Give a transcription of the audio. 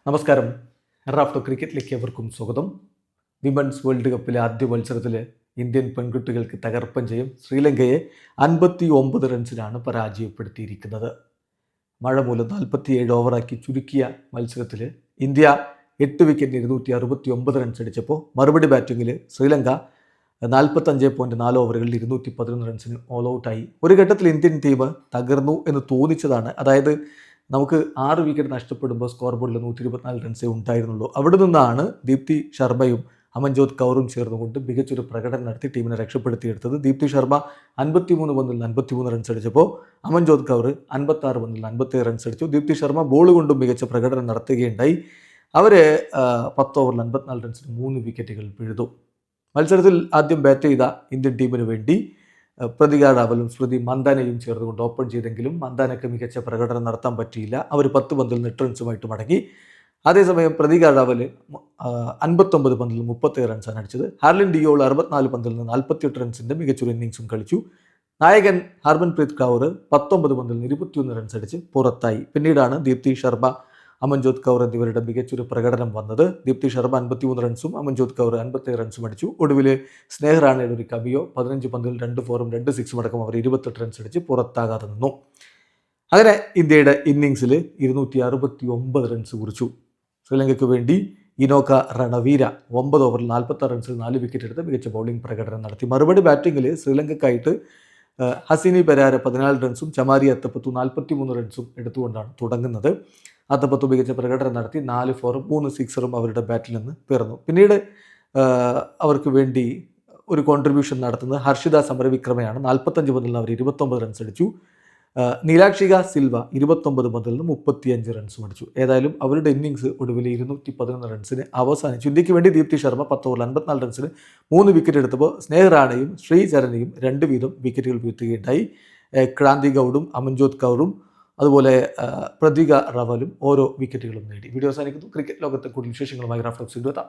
നമസ്കാരം. റാഫ്റ്റോ ക്രിക്കറ്റിലേക്ക് എവർക്കും സ്വാഗതം. Women's world കപ്പിലെ ആദ്യ മത്സരത്തിൽ ഇന്ത്യൻ പെൺകുട്ടികൾക്ക് തകർപ്പൻ ജയം. ശ്രീലങ്കയെ 59 റൺസിനാണ് പരാജയപ്പെടുത്തിയിരിക്കുന്നത്. മഴ മൂലം 47 ഓവറാക്കി ചുരുക്കിയ മത്സരത്തിൽ ഇന്ത്യ 8 വിക്കറ്റിന് 269 റൺസ് അടിച്ചപ്പോൾ മറുപടി ബാറ്റിങ്ങിൽ ശ്രീലങ്ക 45.4 ഓവറുകളിൽ 211 റൺസിന് ഓൾ ഔട്ടായി. ഒരു ഘട്ടത്തിൽ ഇന്ത്യൻ ടീം തകർന്നു എന്ന് തോന്നിച്ചതാണ്. അതായത് നമുക്ക് 6 വിക്കറ്റ് നഷ്ടപ്പെടുമ്പോൾ സ്കോർ ബോർഡിൽ 124 റൺസേ ഉണ്ടായിരുന്നുള്ളൂ. അവിടെ നിന്നാണ് ദീപ്തി ശർമ്മയും അമൻജോത് കൗറും ചേർന്നുകൊണ്ട് മികച്ചൊരു പ്രകടനം നടത്തി ടീമിനെ രക്ഷപ്പെടുത്തിയെടുത്തത്. ദീപ്തി ശർമ്മ 53 പന്തിൽ 53 റൺസ് അടിച്ചപ്പോൾ അമൻജോത് കൗർ 56 പന്തിൽ 57 റൺസ് അടിച്ചു. ദീപ്തി ശർമ്മ ബോൾ കൊണ്ടും മികച്ച പ്രകടനം നടത്തുകയുണ്ടായി. അവർ 10 ഓവറിൽ 54 റൺസിന് 3 വിക്കറ്റുകൾ പിഴുതു. മത്സരത്തിൽ ആദ്യം ബാറ്റ് ചെയ്ത ഇന്ത്യൻ ടീമിന് വേണ്ടി പ്രതിക റാവലും സ്മൃതി മന്ദാനയും ചേർന്നുകൊണ്ട് ഓപ്പൺ ചെയ്തെങ്കിലും മന്ദാനയ്ക്ക് മികച്ച പ്രകടനം നടത്താൻ പറ്റിയില്ല. അവർ 10 പന്തിൽ 8 റൺസുമായിട്ട് മടങ്ങി. അതേസമയം പ്രതിക റാവൽ 59 പന്തിൽ 37 റൺസാണ് അടിച്ചത്. ഹാർലിൻ ഡിയോൾ 64 പന്തിൽ നിന്ന് 48 റൺസിൻ്റെ മികച്ചൊരു ഇന്നിങ്സും കളിച്ചു. നായകൻ ഹർമൻപ്രീത് കൗർ 19 പന്തിൽ 21 റൺസ് അടിച്ച് പുറത്തായി. പിന്നീടാണ് ദീപ്തി ശർമ്മ, അമൻജോത് കൗർ എന്നിവരുടെ മികച്ചൊരു പ്രകടനം വന്നത്. ദീപ്തി ശർമ്മ 53 റൺസും അമൻജോത് കൗർ 57 റൺസും അടിച്ചു. ഒടുവിൽ സ്നേഹ് റാണയുടെ ഒരു കമിയോ 15 പന്തിൽ 2 ഫോറും 2 സിക്സും അടക്കം അവർ 28 റൺസ് അടിച്ച് പുറത്താകാതെ നിന്നു. അങ്ങനെ ഇന്ത്യയുടെ ഇന്നിങ്സിൽ 269 റൺസ് കുറിച്ചു. ശ്രീലങ്കയ്ക്ക് വേണ്ടി ഇനോക രണവീര 9 ഓവറിൽ 46 റൺസിൽ 4 വിക്കറ്റ് എടുത്ത് മികച്ച ബൗളിംഗ് പ്രകടനം നടത്തി. മറുപടി ബാറ്റിങ്ങിൽ ശ്രീലങ്കയ്ക്കായിട്ട് ഹസിനി പെരാര 14 റൺസും ചമാരി അത്തപ്പത്തു 43 റൺസും എടുത്തുകൊണ്ടാണ് തുടങ്ങുന്നത്. അത്തപ്പത്തു മികച്ച പ്രകടനം നടത്തി 4 ഫോറും 3 സിക്സറും അവരുടെ ബാറ്റിൽ നിന്ന് പിറന്നു. പിന്നീട് അവർക്ക് വേണ്ടി ഒരു കോൺട്രിബ്യൂഷൻ നടത്തുന്നത് ഹർഷിത സമരവിക്രമയാണ്. 45 പന്തിൽ നിന്ന് അവർ 29 റൺസ് അടിച്ചു. നീലാക്ഷിക സിൽവ 29 പന്തിൽ നിന്ന് 35 റൺസും അടിച്ചു. ഏതായാലും അവരുടെ ഇന്നിങ്സ് ഒടുവിൽ 211 റൺസിന് അവസാനിച്ചു. ഇന്ത്യക്ക് വേണ്ടി ദീപ്തി ശർമ്മ 10 ഓവറിൽ 54 റൺസിന് 3 വിക്കറ്റ് എടുത്തപ്പോൾ സ്നേഹ് റാണയും ശ്രീചരണിയും 2 വീതം വിക്കറ്റുകൾ വീഴ്ത്തുകയുണ്ടായി. ക്രാന്തി ഗൗഡും അമൻജോത് കൗറും അതുപോലെ പ്രതിക റവലും ഓരോ വിക്കറ്റുകളും നേടി. വീഡിയോ അവസാനിക്കുന്നു. ക്രിക്കറ്റ് ലോകത്തെ കൂടുതൽ വിശേഷങ്ങളുമായി റാഫ്റ്റോ എത്താം.